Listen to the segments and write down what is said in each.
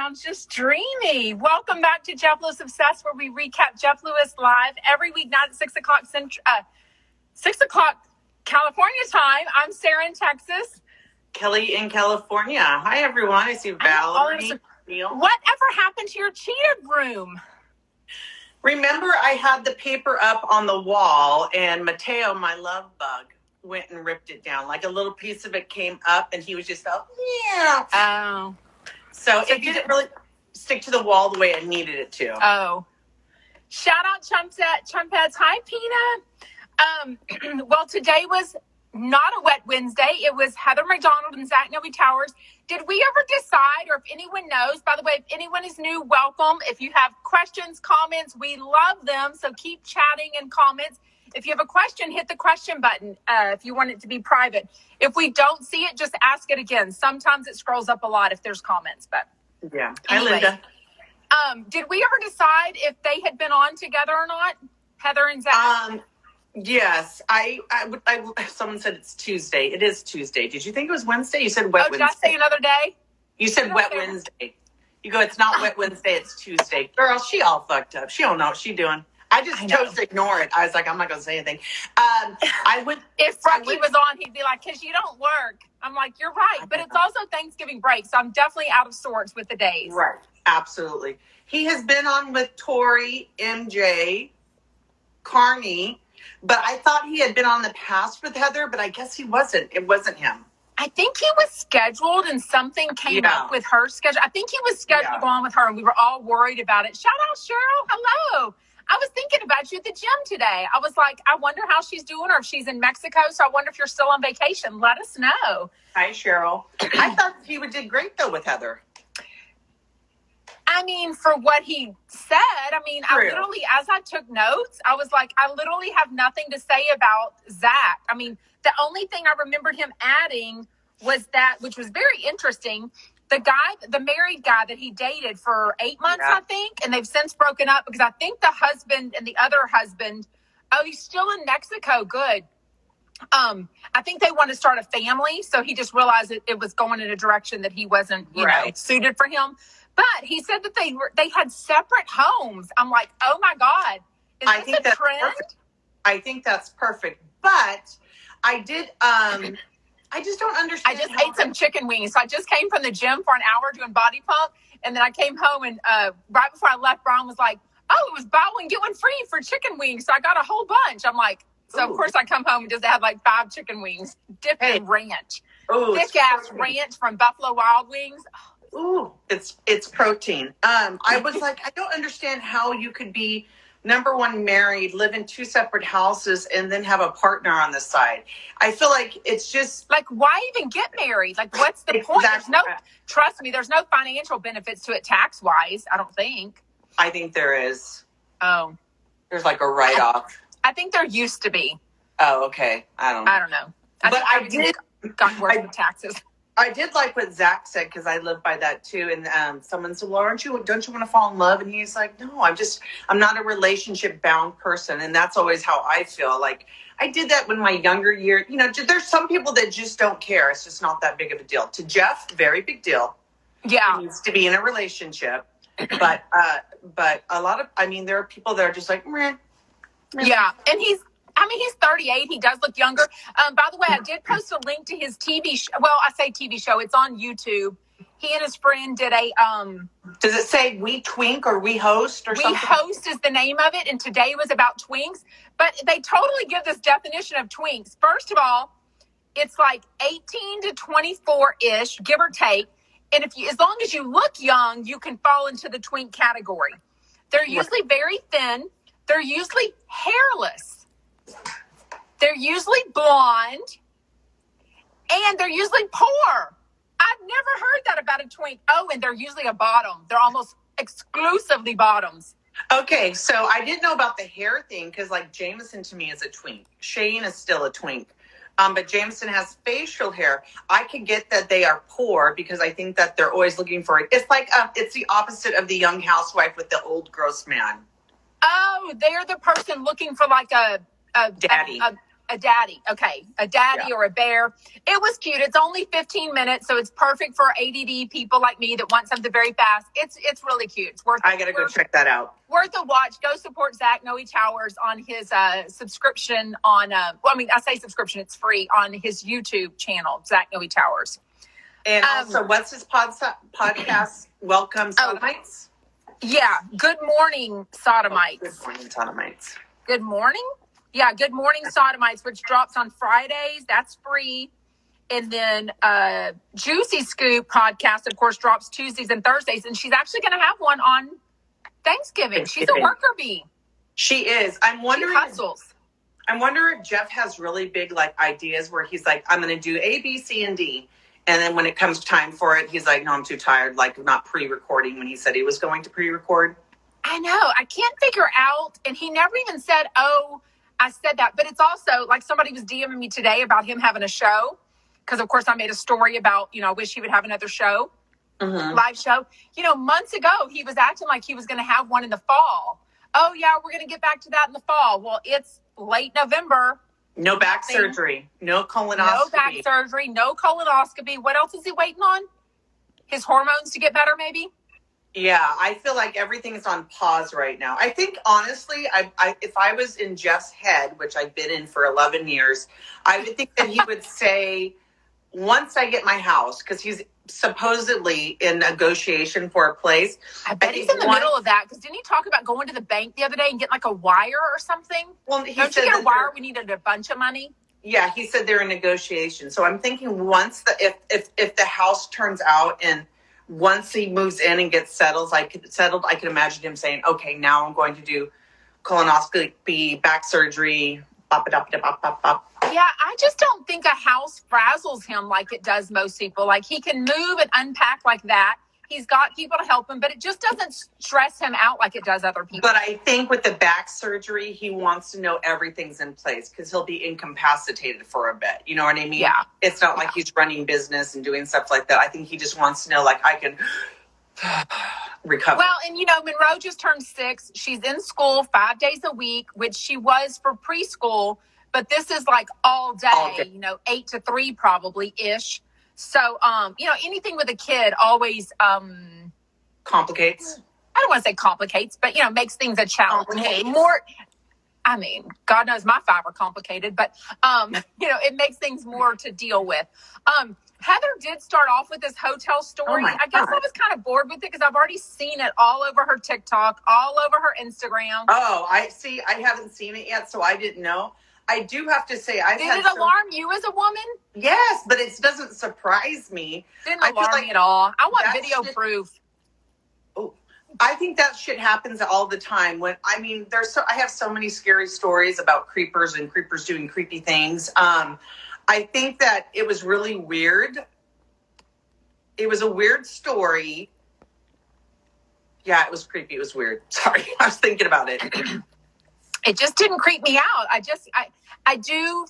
sounds just dreamy. Welcome back to Jeff Lewis Obsessed, where we recap Jeff Lewis live every weeknight at 6 o'clock 6 o'clock California time. I'm Sarah in Texas. Kelly in California. Hi, everyone. I see Valerie. Whatever happened to your cheated room? Remember, I had the paper up on the wall, and Mateo, my love bug, went and ripped it down. Like a little piece of it came up, and he was just like, yeah. Oh. So it didn't really stick to the wall the way I needed it to. Oh. Shout out Chumpets. Hi, Pina. Well, today was not a wet Wednesday. It was Heather McDonald and Zach Noe Towers. Did we ever decide, or if anyone knows, by the way, if anyone is new, welcome. If you have questions, comments, we love them. So keep chatting and comments. If you have a question, hit the question button if you want it to be private. If we don't see it, just ask it again. Sometimes it scrolls up a lot if there's comments. But yeah. Anyway, Hi, Linda. Did we ever decide if they had been on together or not, Heather and Zach? Yes. Someone said it's Tuesday. It is Tuesday. Did you think it was Wednesday? You said wet Wednesday. Did I say another day? You said wet Wednesday. You go, it's not wet Wednesday, it's Tuesday. Girl, she all fucked up. She don't know what she doing. I chose to ignore it. I was like, I'm not going to say anything. If Frankie was on, he'd be like, because you don't work. I'm like, you're right. But it's also Thanksgiving break, so I'm definitely out of sorts with the days. Right. Absolutely. He has been on with Tori, MJ, Carney, but I thought he had been on the past with Heather, but I guess he wasn't. It wasn't him. I think he was scheduled and something came up with her schedule. I think he was scheduled to go on with her, and we were all worried about it. Shout out, Cheryl. Hello. I was thinking about you at the gym today. I was like, I wonder how she's doing, or if she's in Mexico. So I wonder if you're still on vacation. Let us know. Hi, Cheryl. I thought he did great, though, with Heather. I mean, for what he said, I literally, as I took notes, I was like, I literally have nothing to say about Zach. I mean, the only thing I remembered him adding was that, which was very interesting, the married guy that he dated for 8 months, I think, and they've since broken up because I think the husband and the other husband, he's still in Mexico. Good. I think they want to start a family, so he just realized it was going in a direction that he wasn't, you know, suited for him. But he said that they had separate homes. I'm like, oh my God, is this a trend? Perfect. I think that's perfect. But I did. I just don't understand. I just ate some chicken wings. So I just came from the gym for an hour doing body pump. And then I came home and right before I left, Brian was like, oh, it was buy one, get one free for chicken wings. So I got a whole bunch. I'm like, so of course I come home and just have like 5 chicken wings dipped in ranch. Thick ass ranch from Buffalo Wild Wings. Ooh, it's protein. I was like, I don't understand how you could be number one married, live in 2 separate houses, and then have a partner on the side. I feel like it's just like, why even get married? Like, what's the point? Trust me, there's no financial benefits to it tax wise. I don't think. I think there is. Oh, there's like a write off. I think there used to be. Oh, okay. I don't know. I did got worse with taxes. I did like what Zach said, because I live by that too. And someone said, well, don't you want to fall in love? And he's like, no, I'm not a relationship bound person. And that's always how I feel. Like, I did that when my younger year, there's some people that just don't care. It's just not that big of a deal. To Jeff, very big deal. Yeah. He needs to be in a relationship. But a lot of, there are people that are just like, meh. Yeah. And he's 38. He does look younger. By the way, I did post a link to his TV show. Well, I say TV show. It's on YouTube. He and his friend did a... Does it say We Twink or We Host or something? We Host is the name of it, and today was about twinks. But they totally give this definition of twinks. First of all, it's like 18 to 24-ish, give or take. And as long as you look young, you can fall into the twink category. They're usually very thin. They're usually hairless. They're usually blonde, and they're usually poor. I've never heard that about a twink. Oh, and they're usually a bottom. They're almost exclusively bottoms. Okay, so I didn't know about the hair thing, because like Jameson to me is a twink. Shane is still a twink. But Jameson has facial hair. I could get that they are poor, because I think that they're always looking for it. It's like it's the opposite of the young housewife with the old gross man. Oh, they're the person looking for like a daddy. a daddy. Okay. A daddy or a bear. It was cute. It's only 15 minutes, so it's perfect for ADD people like me that want something very fast. It's really cute. It's worth I got to go check that out. Worth a watch. Go support Zach Noe Towers on his subscription on, I say subscription, it's free on his YouTube channel, Zach Noe Towers. And also, what's his podcast? Welcome, Sodomites? Yeah. Good morning, Sodomites. Good morning, Sodomites. Good morning? Yeah, Good Morning Sodomites, which drops on Fridays. That's free. And then Juicy Scoop podcast, of course, drops Tuesdays and Thursdays. And she's actually going to have one on Thanksgiving. She's a worker bee. She is. I'm wondering. She hustles. I'm wondering if Jeff has really big ideas where he's like, I'm going to do A, B, C, and D. And then when it comes time for it, he's like, no, I'm too tired. Not pre-recording when he said he was going to pre-record. I know. I can't figure out. And he never even said, oh, I said that. But it's also like somebody was DMing me today about him having a show. Because, of course, I made a story about, I wish he would have another show, live show. Months ago, he was acting like he was going to have one in the fall. Oh, yeah, we're going to get back to that in the fall. Well, it's late November. No back surgery. No colonoscopy. No back surgery. No colonoscopy. What else is he waiting on? His hormones to get better, maybe? Yeah, I feel like everything is on pause right now. I think, honestly, if I was in Jeff's head, which I've been in for 11 years, I would think that he would say, once I get my house, because he's supposedly in negotiation for a place. I bet he's in the middle of that, because didn't he talk about going to the bank the other day and getting a wire or something? Well, Don't you get a wire? We needed a bunch of money. Yeah, he said they're in negotiation. So I'm thinking once if the house turns out and once he moves in and gets settled, I could imagine him saying, okay, now I'm going to do colonoscopy, back surgery, Yeah, I just don't think a house frazzles him like it does most people. Like, he can move and unpack like that. He's got people to help him, but it just doesn't stress him out like it does other people. But I think with the back surgery, he wants to know everything's in place because he'll be incapacitated for a bit. You know what I mean? Yeah. It's not like he's running business and doing stuff like that. I think he just wants to know, I can recover. Well, and Monroe just turned 6. She's in school 5 days a week, which she was for preschool. But this is all day, 8 to 3 probably-ish. So, anything with a kid always... complicates? I don't want to say complicates, but, makes things a challenge. God knows my 5 are complicated, but, it makes things more to deal with. Heather did start off with this hotel story. I guess I was kind of bored with it because I've already seen it all over her TikTok, all over her Instagram. Oh, I see. I haven't seen it yet, so I didn't know. I do have to say, did it alarm you as a woman? Yes, but it doesn't surprise me. Didn't alarm me at all. I want video proof. Oh, I think that shit happens all the time. I have so many scary stories about creepers and creepers doing creepy things. I think that it was really weird. It was a weird story. Yeah, it was creepy. It was weird. Sorry, I was thinking about it. It just didn't creep me out. I do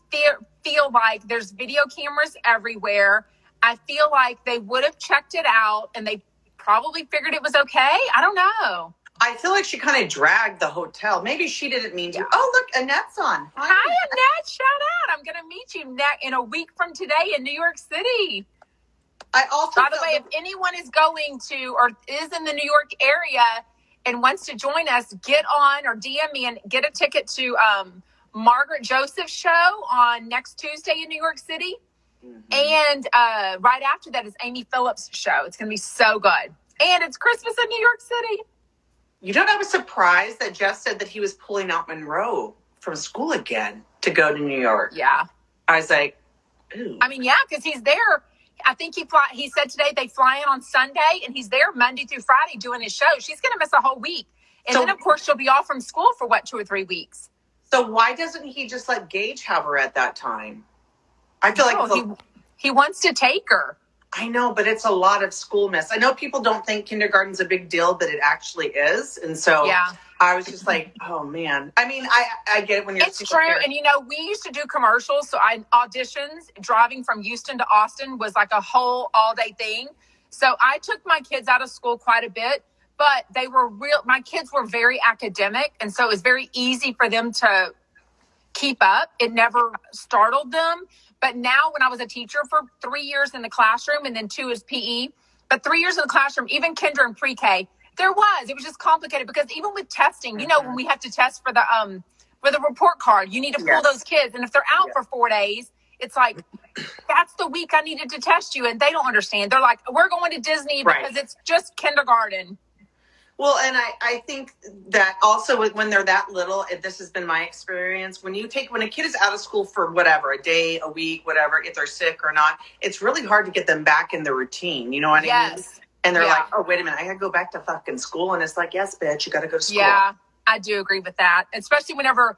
feel like there's video cameras everywhere. I feel like they would have checked it out and they probably figured it was okay. I don't know. I feel like she kind of dragged the hotel. Maybe she didn't mean to. Yeah. Oh, look, Annette's on. Hi, Annette. Shout out. I'm going to meet you in a week from today in New York City. By the way, if anyone is going to or is in the New York area and wants to join us, get on or DM me and get a ticket to Margaret Joseph's show on next Tuesday in New York City. Mm-hmm. And right after that is Amy Phillips' show. It's going to be so good. And it's Christmas in New York City. I was surprised that Jeff said that he was pulling out Monroe from school again to go to New York. Yeah. I was like, ooh. Yeah, because he's there. I think he said today they fly in on Sunday, and he's there Monday through Friday doing his show. She's going to miss a whole week. And then, of course, she'll be off from school for, 2 or 3 weeks. So why doesn't he just let Gage have her at that time? I feel he wants to take her. I know, but it's a lot of school mess. I know people don't think kindergarten's a big deal, but it actually is. And so yeah. I was just like, oh, man. I get it when you're It's true. Here. And, we used to do commercials. So auditions, driving from Houston to Austin was a whole all-day thing. So I took my kids out of school quite a bit, but my kids were very academic. And so it was very easy for them to keep up. It never startled them. But now when I was a teacher for 3 years in the classroom and then 2 as PE, but 3 years in the classroom, even kinder and pre-K, it was just complicated because even with testing, when we have to test for the report card, you need to pull those kids. And if they're out for 4 days, it's like, that's the week I needed to test you. And they don't understand. They're like, we're going to Disney because it's just kindergarten. Well, and I think that also when they're that little, this has been my experience, when a kid is out of school for whatever, a day, a week, whatever, if they're sick or not, it's really hard to get them back in the routine. You know what I mean? And they're like, oh, wait a minute, I got to go back to fucking school. And it's like, yes, bitch, you got to go to school. Yeah, I do agree with that. Especially whenever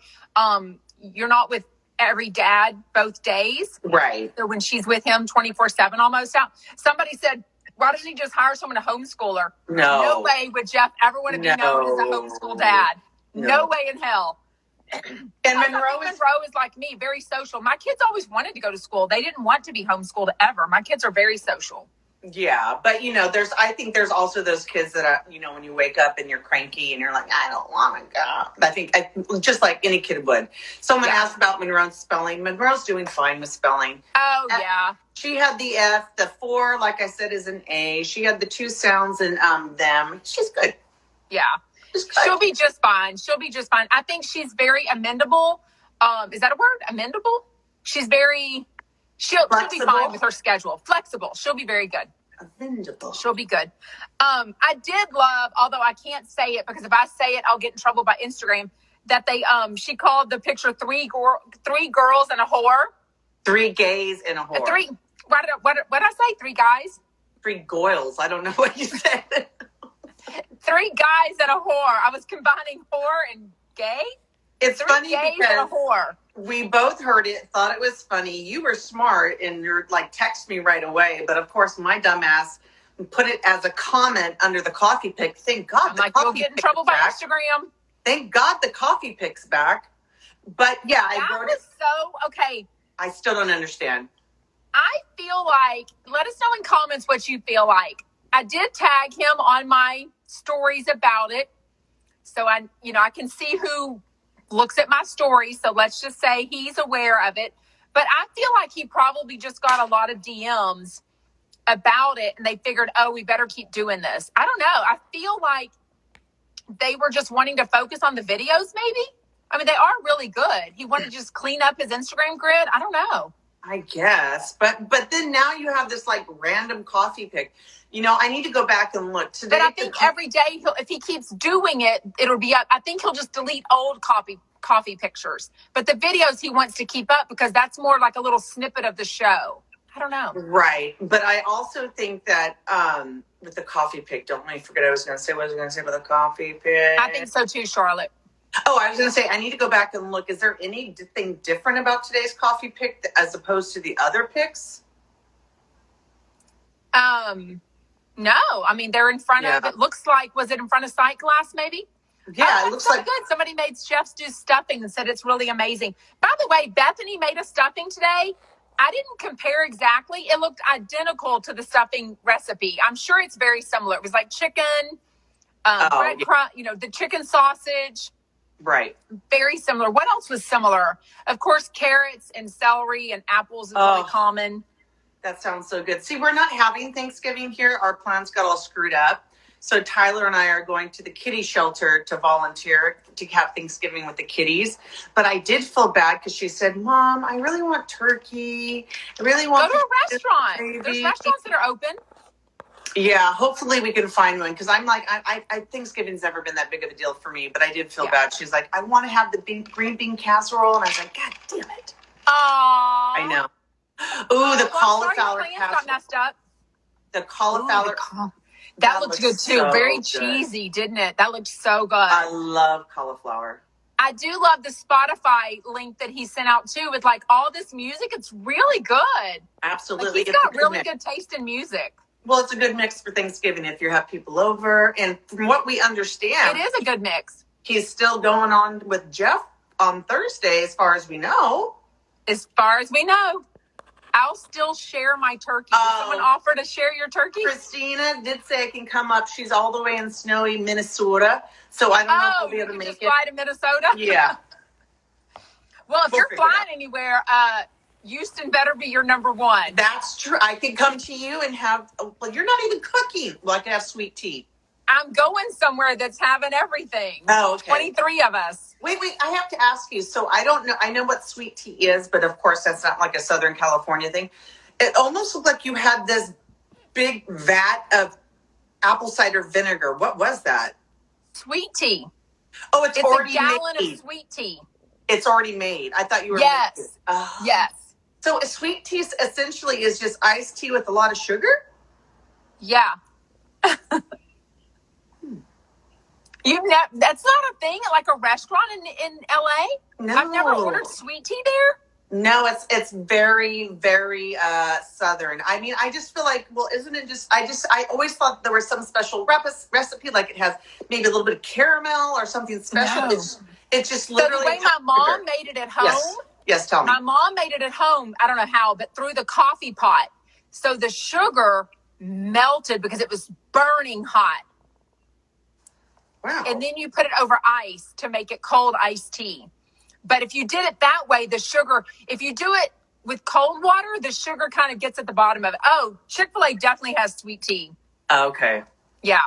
you're not with every dad both days. Right. So when she's with him 24/7 almost out. Somebody said, why doesn't he just hire someone to homeschool her? No way would Jeff ever want to be known as a homeschool dad. No way in hell. And Monroe is like me, very social. My kids always wanted to go to school. They didn't want to be homeschooled ever. My kids are very social. Yeah, but I think there's also those kids that are, when you wake up and you're cranky and you're like, I don't want to go. I think just like any kid would. Someone asked about Monroe's spelling. Monroe's doing fine with spelling. Oh, yeah. She had the F, the 4, like I said, is an A. She had the 2 sounds in them. She's good. Yeah. She'll be just fine. I think she's very amendable. Is that a word? Amendable? She'll be fine with her schedule. Flexible. She'll be very good. Amendable. She'll be good. I did love, although I can't say it because if I say it, I'll get in trouble by Instagram, that she called the picture three girls and a whore. 3 gays and a whore. What did I say? 3 guys? 3 goyles. I don't know what you said. 3 guys and a whore. I was combining whore and gay. It's 3 funny gays because and a whore. We both heard it, thought it was funny. You were smart and you're like, text me right away. But of course, my dumbass put it as a comment under the coffee pic. Thank God. You'll get in trouble by Instagram. Thank God the coffee pic's back. But yeah, I wrote it. So, okay. I still don't understand. I feel like, let us know in comments what you feel like. I did tag him on my stories about it. So I can see who looks at my story. So let's just say he's aware of it. But I feel like he probably just got a lot of DMs about it and they figured, oh, we better keep doing this. I don't know. I feel like they were just wanting to focus on the videos maybe. I mean, they are really good. He wanted to just clean up his Instagram grid. I don't know. I guess. But then now you have this like random coffee pic. I need to go back and look today. But I think every day, if he keeps doing it, it'll be up. I think he'll just delete old coffee pictures. But the videos he wants to keep up because that's more like a little snippet of the show. I don't know. Right. But I also think that with the coffee pic, don't let me forget what I was going to say about the coffee pic. I think so too, Charlotte. Oh, I was going to say, I need to go back and look. Is there anything different about today's coffee pic as opposed to the other pics? No. I mean, they're in front of, it looks like, was it in front of Sight Glass maybe? Yeah, it looks like good. Somebody made Chef's do stuffing and said it's really amazing. By the way, Bethany made a stuffing today. I didn't compare exactly. It looked identical to the stuffing recipe. I'm sure it's very similar. It was like chicken, breadcrumb, the chicken sausage. Right. Very similar. What else was similar? Of course, carrots and celery and apples is really common. That sounds so good. See, we're not having Thanksgiving here. Our plans got all screwed up. So Tyler and I are going to the kitty shelter to volunteer to have Thanksgiving with the kitties. But I did feel bad because she said, Mom, I really want turkey. I really want go to a restaurant. There's restaurants that are open. Yeah, hopefully we can find one because I'm like, I Thanksgiving's never been that big of a deal for me, but I did feel bad. She's like, I want to have the green bean casserole. And I was like, God damn it. Aww. I know. Ooh, the cauliflower casserole. Got messed up. The cauliflower. That looked good too. So very cheesy, didn't it? That looked so good. I love cauliflower. I do love the Spotify link that he sent out too with like all this music. It's really good. Absolutely. Like, he's got really good taste in music. Well, it's a good mix for Thanksgiving if you have people over. And from what we understand, it is a good mix. He's still going on with Jeff on Thursday, as far as we know. As far as we know. I'll still share my turkey. Did someone offer to share your turkey? Christina did say it can come up. She's all the way in snowy Minnesota. So I don't know if we'll be able to make it. Fly to Minnesota? Yeah. Well, if you're flying anywhere, Houston better be your number one. That's true. I can come to you and have, well, you're not even cooking. Well, I can have sweet tea. I'm going somewhere that's having everything. Oh, okay. 23 of us. Wait, I have to ask you. So I don't know. I know what sweet tea is, but of course that's not like a Southern California thing. It almost looked like you had this big vat of apple cider vinegar. What was that? Sweet tea. Oh, it's already a gallon made. Of sweet tea. It's already made. I thought you were. Yes. Yes. So a sweet tea essentially is just iced tea with a lot of sugar? Yeah. That's not a thing at like a restaurant in LA? No. I've never ordered sweet tea there. No, it's very, very Southern. I mean, I just feel like, well, isn't it just, I always thought there was some special recipe, like it has maybe a little bit of caramel or something special. No. It's just literally. So the way my mom made it at home. Yes, tell me. My mom made it at home. I don't know how, but through the coffee pot. So the sugar melted because it was burning hot. Wow. And then you put it over ice to make it cold iced tea. But if you did it that way, the sugar, if you do it with cold water, the sugar kind of gets at the bottom of it. Oh, Chick-fil-A definitely has sweet tea. Okay. Yeah.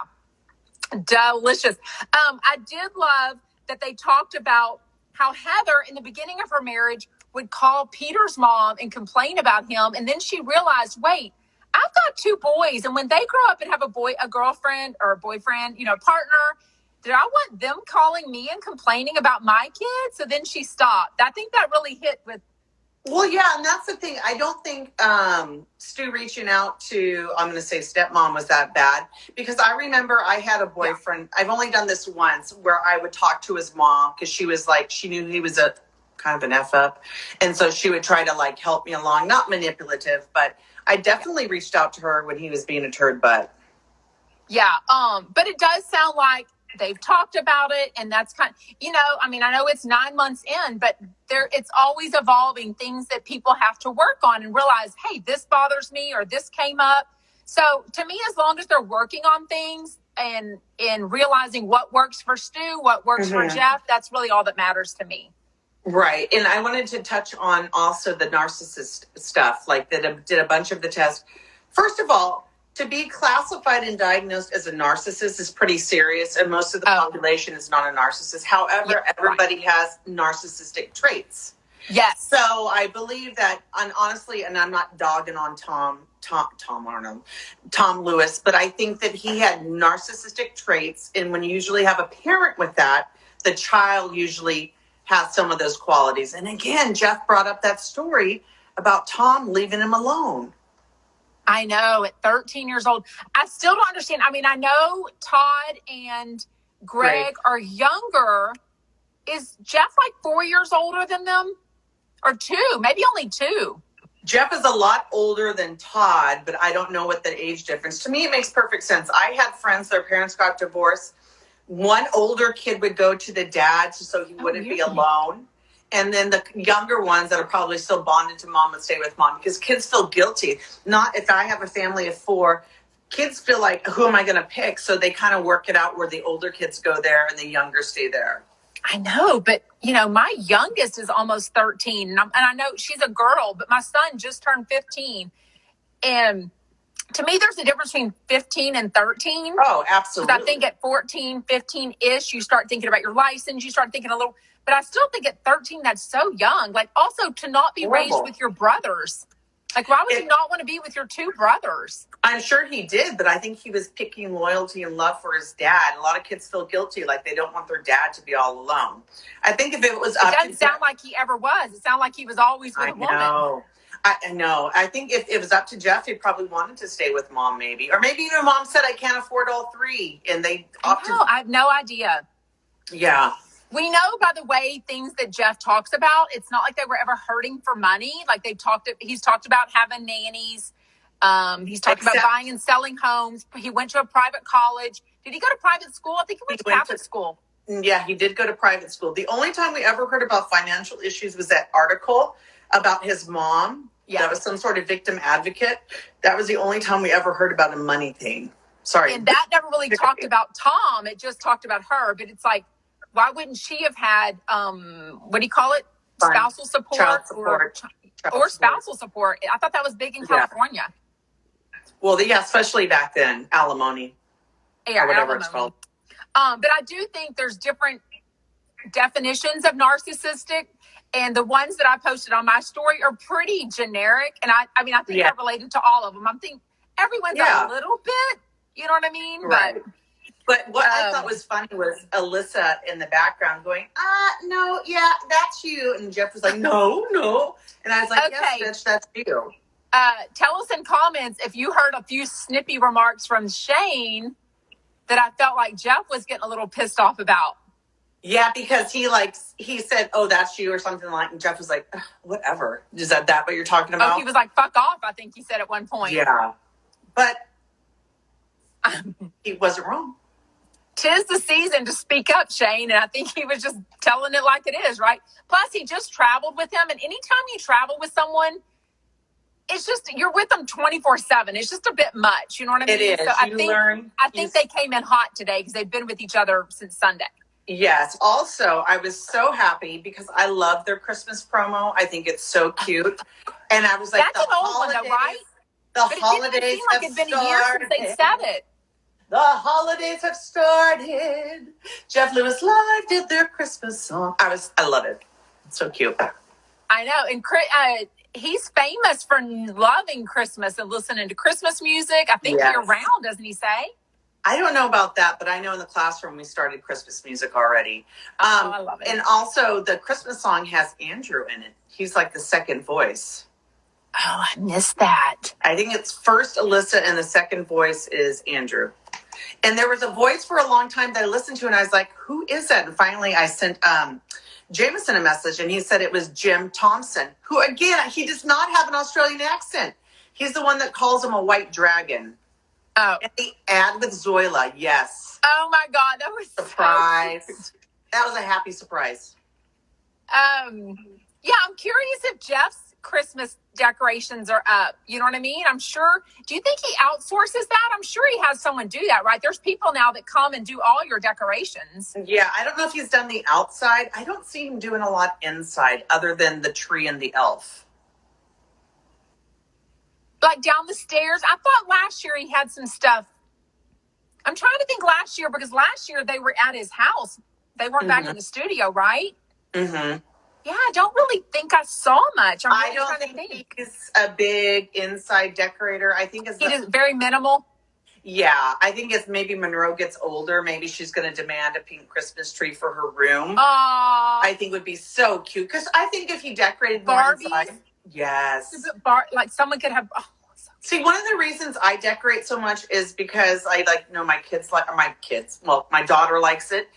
Delicious. I did love that they talked about how Heather, in the beginning of her marriage, would call Peter's mom and complain about him. And then she realized, wait, I've got 2 boys. And when they grow up and have a girlfriend or a boyfriend, partner, did I want them calling me and complaining about my kids? So then she stopped. I think that really hit with. Well, yeah, and that's the thing. I don't think Stu reaching out to, I'm going to say stepmom, was that bad. Because I remember I had a boyfriend. Yeah. I've only done this once where I would talk to his mom because she was like, she knew he was a kind of an F up. And so she would try to like help me along. Not manipulative, but I definitely reached out to her when he was being a turd butt. Yeah, but it does sound like they've talked about it, and that's kind of, I know it's 9 months in, but it's always evolving, things that people have to work on and realize, hey, this bothers me or this came up. So to me, as long as they're working on things and realizing what works for Stu, what works for Jeff, that's really all that matters to me. Right. And I wanted to touch on also the narcissist stuff, like that did a bunch of the tests. First of all, to be classified and diagnosed as a narcissist is pretty serious, and most of the population is not a narcissist. However, everybody has narcissistic traits. Yes. So I believe that, and honestly, and I'm not dogging on Tom Lewis, but I think that he had narcissistic traits, and when you usually have a parent with that, the child usually has some of those qualities. And again, Jeff brought up that story about Tom leaving him alone. I know, at 13 years old. I still don't understand. I mean, I know Todd and Greg are younger. Is Jeff like 4 years older than them? Or 2? Maybe only 2. Jeff is a lot older than Todd, but I don't know what the age difference. To me, it makes perfect sense. I had friends, their parents got divorced. One older kid would go to the dad so he wouldn't be alone. And then the younger ones that are probably still bonded to mom would stay with mom, because kids feel guilty. Not if I have a family of 4, kids feel like, who am I going to pick? So they kind of work it out where the older kids go there and the younger stay there. I know, but my youngest is almost 13, and I know she's a girl, but my son just turned 15. And to me, there's a difference between 15 and 13. Oh, absolutely. Because I think at 14, 15-ish, you start thinking about your license. You start thinking a little. But I still think at 13, that's so young. Like, also to not be raised with your brothers. Like, why would you not want to be with your 2 brothers? I'm sure he did, but I think he was picking loyalty and love for his dad. A lot of kids feel guilty, like they don't want their dad to be all alone. I think if it was up to... It doesn't sound like he ever was. It sounded like he was always with a woman. I know. I think if it was up to Jeff, he probably wanted to stay with mom, maybe. Or maybe even mom said, I can't afford all 3. And they opted... No, I have no idea. Yeah. We know by the way things that Jeff talks about, it's not like they were ever hurting for money. Like he's talked about having nannies. He's talked about buying and selling homes. He went to a private college. Did he go to private school? I think he went to Catholic school. Yeah, he did go to private school. The only time we ever heard about financial issues was that article about his mom. Yeah. That was some sort of victim advocate. That was the only time we ever heard about a money thing. Sorry. And that never really talked about Tom. It just talked about her. But it's like, why wouldn't she have had, what do you call it? spousal support, child support, or spousal support. I thought that was big in California. Well, yeah, especially back then, alimony. Yeah, or whatever it's called. But I do think there's different definitions of narcissistic, and the ones that I posted on my story are pretty generic. And I think they're related to all of them. I'm thinking everyone's a little bit, you know what I mean? Right. But what I thought was funny was Alyssa in the background going, no, yeah, that's you. And Jeff was like, no. And I was like, yes, bitch, that's you. Tell us in comments if you heard a few snippy remarks from Shane that I felt like Jeff was getting a little pissed off about. Yeah, because he said, oh, that's you or something like, and Jeff was like, whatever. Is that what you're talking about? Oh, he was like, fuck off, I think he said at one point. Yeah. But he wasn't wrong. 'Tis the season to speak up, Shane, and I think he was just telling it like it is, right? Plus, he just traveled with him, and anytime you travel with someone, it's just, you're with them 24/7. It's just a bit much, you know what I mean? It is. So I think they came in hot today because they've been with each other since Sunday. Yes. Also, I was so happy because I love their Christmas promo. I think it's so cute. And I was like, that's an old one, though, right? The holidays it seem like it's been a year since they said it. The holidays have started. Jeff Lewis Live did their Christmas song. I love it. It's so cute. I know. And he's famous for loving Christmas and listening to Christmas music. I think year-round, doesn't he say? I don't know about that, but I know in the classroom we started Christmas music already. I love it. And also, the Christmas song has Andrew in it. He's like the second voice. Oh, I missed that. I think it's first Alyssa and the second voice is Andrew. And there was a voice for a long time that I listened to, and I was like, who is that? And finally, I sent Jameson a message, and he said it was Jim Thompson, who, again, he does not have an Australian accent. He's the one that calls him a white dragon. Oh. And the ad with Zoila, yes. Oh, my God, that was surprise. So that was a happy surprise. Yeah, I'm curious if Jeff's Christmas decorations are up. You know what I mean? I'm sure. Do you think he outsources that? I'm sure he has someone do that, right? There's people now that come and do all your decorations. Yeah, I don't know if he's done the outside. I don't see him doing a lot inside other than the tree and the elf. Like down the stairs. I thought last year he had some stuff. I'm trying to think last year because last year they were at his house. They weren't back in the studio, right? Mm-hmm. Yeah, I don't really think I saw much. I don't think he's a big inside decorator. I think he is very minimal. Yeah, I think as maybe Monroe gets older, maybe she's going to demand a pink Christmas tree for her room. I think would be so cute because I think if he decorated more inside, yes, like someone could have. See, one of the reasons I decorate so much is because I my kids my daughter likes it.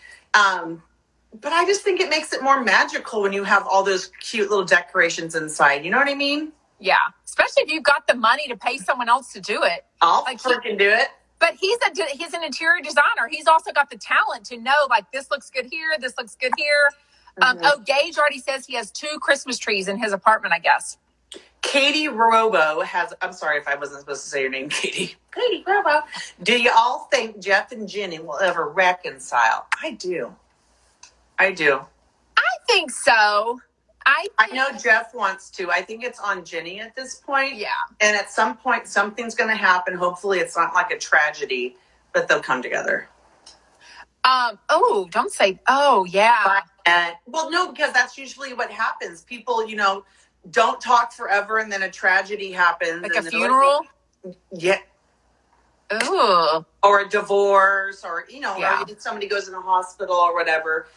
But I just think it makes it more magical when you have all those cute little decorations inside. You know what I mean? Yeah. Especially if you've got the money to pay someone else to do it. I'll freaking do it. But he's an interior designer. He's also got the talent to know, like, this looks good here. This looks good here. Gage already says he has 2 Christmas trees in his apartment, I guess. Katie Robo has, I'm sorry if I wasn't supposed to say your name, Katie. Katie Robo. Do you all think Jeff and Jenny will ever reconcile? I do. I think so. I know Jeff wants to. I think it's on Jenny at this point. Yeah. And at some point, something's going to happen. Hopefully, it's not like a tragedy, but they'll come together. Don't say, yeah. Well, no, because that's usually what happens. People, don't talk forever, and then a tragedy happens. Like a funeral? Yeah. Ooh. Or a divorce, or somebody goes in a hospital or whatever.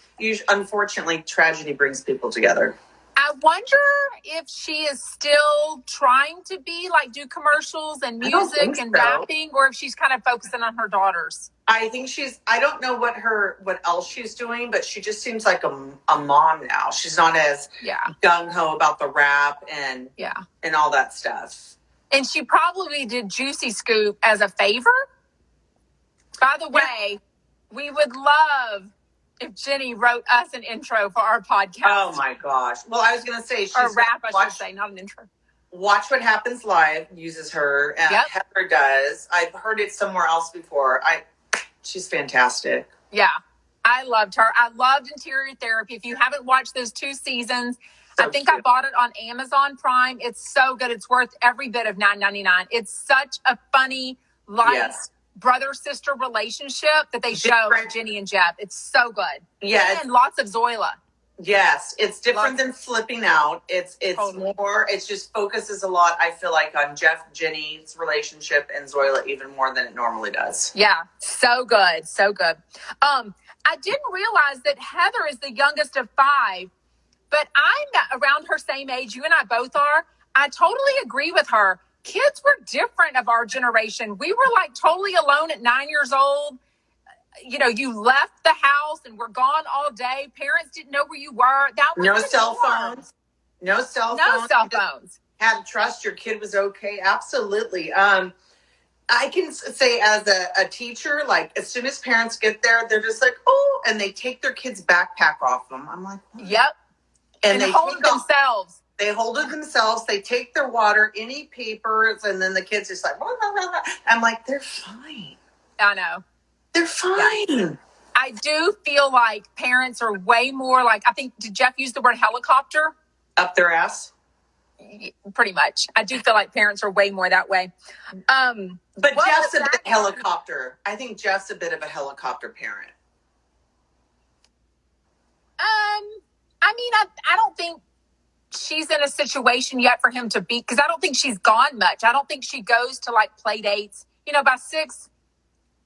Unfortunately, tragedy brings people together. I wonder if she is still trying to do commercials and music and rapping, or if she's kind of focusing on her daughters. I think I don't know what else she's doing, but she just seems like a mom now. She's not as gung-ho about the rap and all that stuff. And she probably did Juicy Scoop as a favor. By the way, we would love if Jenny wrote us an intro for our podcast. Oh, my gosh. Well, I was going to say... Or rap, I should say, not an intro. Watch What Happens Live uses her. And Heather does. I've heard it somewhere else before. She's fantastic. Yeah. I loved her. I loved Interior Therapy. If you haven't watched those 2 seasons, So I think cute. I bought it on Amazon Prime. It's so good. It's worth every bit of $9.99. It's such a funny, light brother-sister relationship that they show Jenny and Jeff. It's so good. Yeah. And lots of Zoila. Yes, it's different than flipping out. It's Totally. more, it just focuses a lot, I feel like, on Jeff, Jenny's relationship and Zoila even more than it normally does. Yeah, so good. So good. I didn't realize that Heather is the youngest of 5, but I'm around her same age. You and I both are. I totally agree with her. Kids were different of our generation. We were like totally alone at 9 years old. You know, you left the house and were gone all day. Parents didn't know where you were. That was no cell phones. No cell phones. No cell phones. Had to trust your kid was okay. Absolutely. I can say as a teacher, like as soon as parents get there, they're just like, oh, and they take their kids' backpack off them. I'm like, what? Yep. And they hold themselves. They hold it themselves. They take their water, any papers, and then the kids just like, blah, blah, blah, blah. I'm like, they're fine. I know. They're fine. Yeah. I do feel like parents are way more like, I think, did Jeff use the word helicopter? Up their ass? Pretty much. I do feel like parents are way more that way. But Jeff's a bit helicopter. I think Jeff's a bit of a helicopter parent. I mean, I don't think she's in a situation yet for him to be, because I don't think she's gone much. I don't think she goes to like play dates. You know, by 6,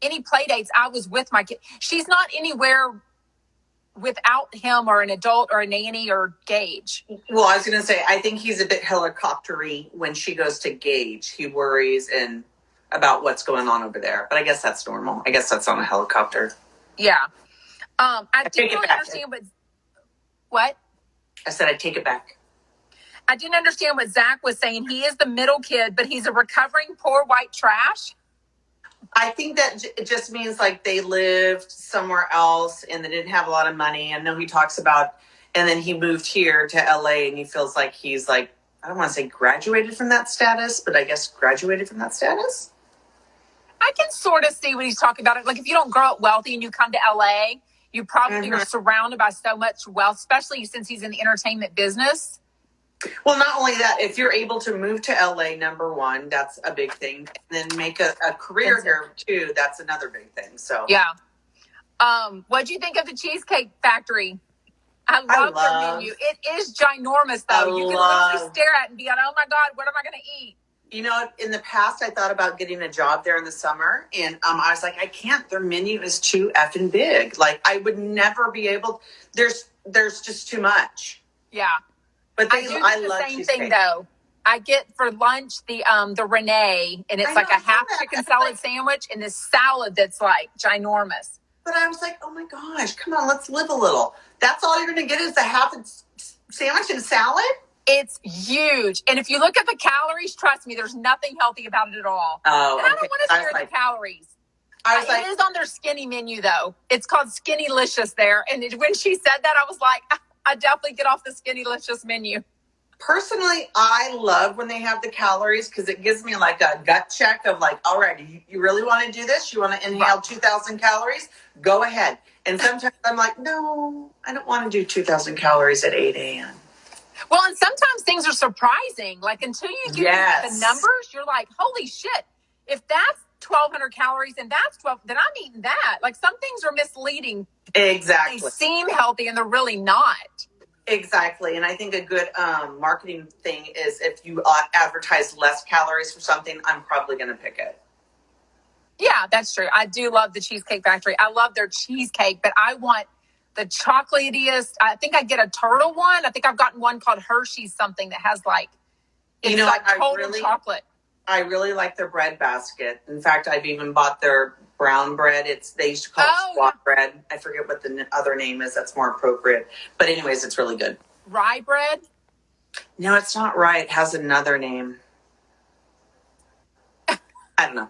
any play dates, I was with my kid. She's not anywhere without him or an adult or a nanny or Gage. Well, I was going to say, I think he's a bit helicoptery when she goes to Gage. He worries and about what's going on over there. But I guess that's normal. I guess that's on a helicopter. Yeah. I didn't really understand what? I said I'd take it back. I didn't understand what Zach was saying. He is the middle kid, but he's a recovering poor white trash. I think that it just means like they lived somewhere else and they didn't have a lot of money. I know he talks about, and then he moved here to LA and he feels like he's like, I don't want to say graduated from that status, but I guess graduated from that status. I can sort of see what he's talking about. Like if you don't grow up wealthy and you come to LA, you probably are surrounded by so much wealth, especially since he's in the entertainment business. Well, not only that, if you're able to move to LA, number one, that's a big thing. And then make a career here too, that's another big thing. So yeah. What'd you think of the Cheesecake Factory? I love their menu. It is ginormous though. You can literally stare at it and be like, oh my God, what am I gonna eat? You know, in the past, I thought about getting a job there in the summer, and I was like, I can't. Their menu is too effing big. Like, I would never be able. There's just too much. Yeah, but I love the same thing though. I get for lunch the Renee, and it's like a half chicken salad sandwich, and this salad that's like ginormous. But I was like, oh my gosh, come on, let's live a little. That's all you're going to get is a half sandwich and salad. It's huge. And if you look at the calories, trust me, there's nothing healthy about it at all. Oh, and I don't want to share the calories. It is on their skinny menu, though. It's called Skinnylicious there. And when she said that, I was like, I definitely get off the Skinnylicious menu. Personally, I love when they have the calories because it gives me like a gut check of like, all right, you really want to do this? You want to inhale 2,000 calories? Go ahead. And sometimes I'm like, no, I don't want to do 2,000 calories at 8 a.m. Well, and sometimes things are surprising. Like until you get the numbers, you're like, holy shit. If that's 1,200 calories and that's 12, then I'm eating that. Like some things are misleading. Exactly. They seem healthy and they're really not. Exactly. And I think a good marketing thing is if you advertise less calories for something, I'm probably going to pick it. Yeah, that's true. I do love the Cheesecake Factory. I love their cheesecake, but I want the chocolatiest. I think I get a turtle one. I think I've gotten one called Hershey's something that has like, it's like total chocolate. I really like their bread basket. In fact, I've even bought their brown bread. They used to call it squat bread. I forget what the other name is. That's more appropriate. But anyways, it's really good. Rye bread? No, it's not rye. It has another name. I don't know.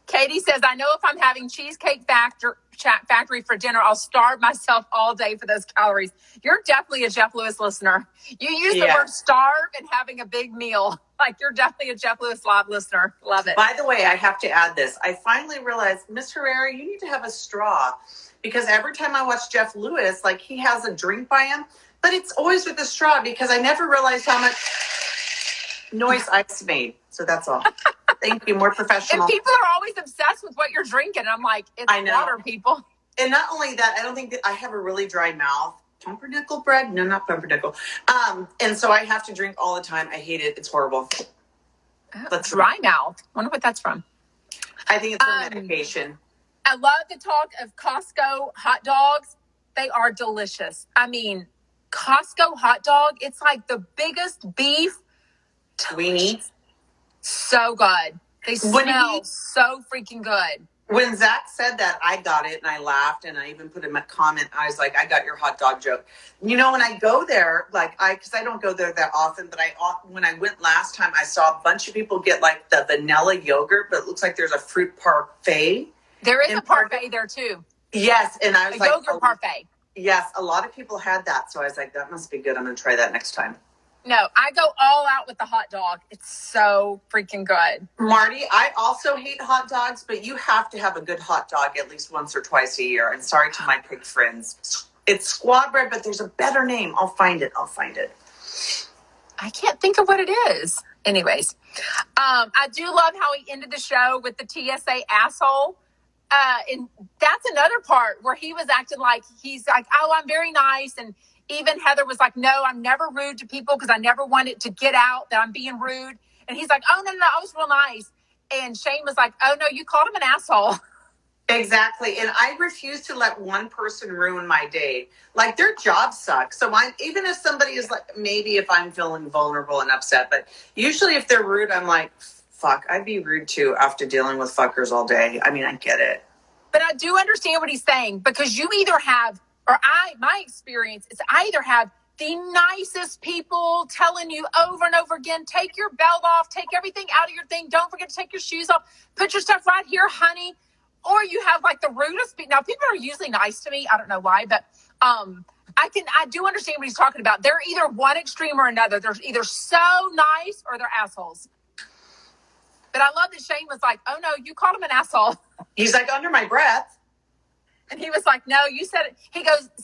Katie says, I know if I'm having Cheesecake Factory for dinner, I'll starve myself all day for those calories. You're definitely a Jeff Lewis listener. You use the word starve and having a big meal. Like, you're definitely a Jeff Lewis live listener. Love it. By the way, I have to add this. I finally realized, Miss Herrera, you need to have a straw. Because every time I watch Jeff Lewis, like, he has a drink by him, but it's always with a straw because I never realized how much noise I've made. So that's all. Thank you. More professional. And people are always obsessed with what you're drinking. I'm like, it's water, people. And not only that, I don't think that I have a really dry mouth. Pumpernickel bread? No, not pumpernickel. And so I have to drink all the time. I hate it. It's horrible. That's dry mouth. Wonder what that's from. I think it's from medication. I love the talk of Costco hot dogs. They are delicious. I mean, Costco hot dog, it's like the biggest beef weenie. So good. They smell so freaking good. When Zach said that, I got it and I laughed and I even put in a comment. I was like, I got your hot dog joke. You know, when I go there, because I don't go there that often, but when I went last time, I saw a bunch of people get like the vanilla yogurt, but it looks like there's a fruit parfait. There is a parfait there too. Yes. And I was like, yogurt parfait. Yes. A lot of people had that. So I was like, that must be good. I'm going to try that next time. No, I go all out with the hot dog. It's so freaking good. Marty, I also hate hot dogs, but you have to have a good hot dog at least once or twice a year. And sorry to my pig friends. It's squad bread, but there's a better name. I'll find it. I can't think of what it is. Anyways, I do love how he ended the show with the TSA asshole. And that's another part where he was acting like he's like, oh, I'm very nice. And even Heather was like, no, I'm never rude to people because I never want it to get out that I'm being rude. And he's like, oh, no, I was real nice. And Shane was like, oh, no, you called him an asshole. Exactly. And I refuse to let one person ruin my day. Like, their job sucks. So even if somebody is like, maybe if I'm feeling vulnerable and upset, but usually if they're rude, I'm like, fuck, I'd be rude too after dealing with fuckers all day. I mean, I get it. But I do understand what he's saying because you either have, my experience is I either have the nicest people telling you over and over again, take your belt off, take everything out of your thing. Don't forget to take your shoes off. Put your stuff right here, honey. Or you have like the rudest people. Now, people are usually nice to me. I don't know why, but I do understand what he's talking about. They're either one extreme or another. They're either so nice or they're assholes. But I love that Shane was like, oh, no, you called him an asshole. He's like, under my breath. And he was like, no, you said it.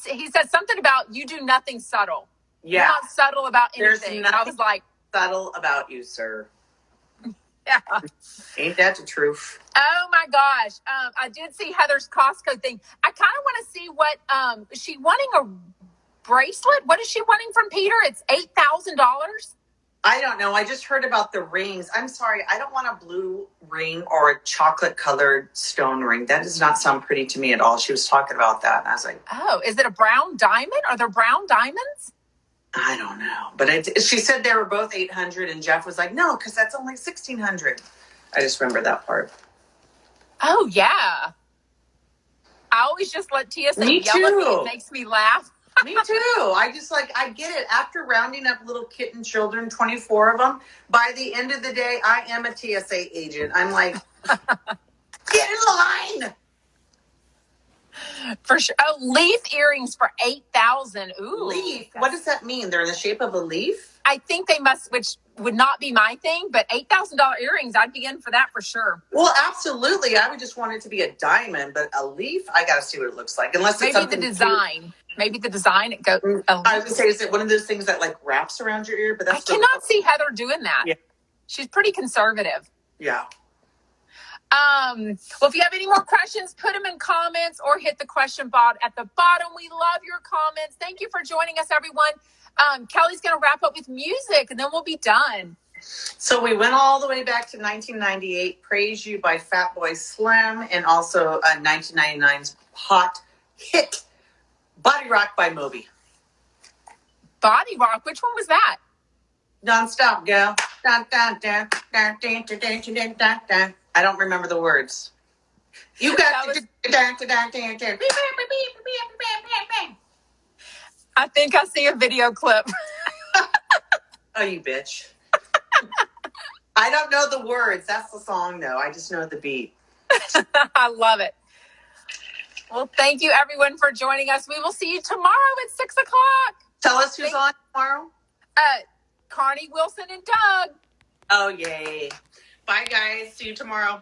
He said something about you do nothing subtle. Yeah. You're not subtle about anything. There's and I was like, subtle about you, sir. Yeah. Ain't that the truth? Oh my gosh. I did see Heather's Costco thing. I kind of want to see what, is she wanting a bracelet? What is she wanting from Peter? It's $8,000. I don't know. I just heard about the rings. I'm sorry. I don't want a blue ring or a chocolate colored stone ring. That does not sound pretty to me at all. She was talking about that. And I was like, oh, is it a brown diamond? Are there brown diamonds? I don't know. But she said they were both $800 and Jeff was like, no, because that's only $1,600. I just remember that part. Oh, yeah. I always just let TSA yell at me. It makes me laugh. Me too. I get it. After rounding up little kitten children, 24 of them, by the end of the day, I am a TSA agent. I'm like, get in line. For sure. Oh, leaf earrings for $8,000. Ooh. Leaf? What does that mean? They're in the shape of a leaf? I think they must, which would not be my thing, but $8,000 earrings, I'd be in for that for sure. Well, absolutely. I would just want it to be a diamond, but a leaf, I got to see what it looks like. Unless it's maybe the design. Cute. Maybe the design, it goes. I would say, is it one of those things that like wraps around your ear? But that's I cannot see Heather doing that. Yeah. She's pretty conservative. Yeah. Well, if you have any more questions, put them in comments or hit the question bot at the bottom. We love your comments. Thank you for joining us, everyone. Kelly's going to wrap up with music, and then we'll be done. So we went all the way back to 1998, Praise You by Fatboy Slim, and also 1999's hot hit, Body Rock by Moby. Body Rock? Which one was that? Non-stop, girl. Dun, dun, dun, dun, dun, dun, dun, dun, dun, dun. I don't remember the words. You got to... I think I see a video clip. Oh, you bitch. I don't know the words. That's the song, though. I just know the beat. I love it. Well, thank you everyone for joining us. We will see you tomorrow at 6 o'clock. Tell us who's on tomorrow. Connie, Wilson, and Doug. Oh, yay. Bye, guys. See you tomorrow.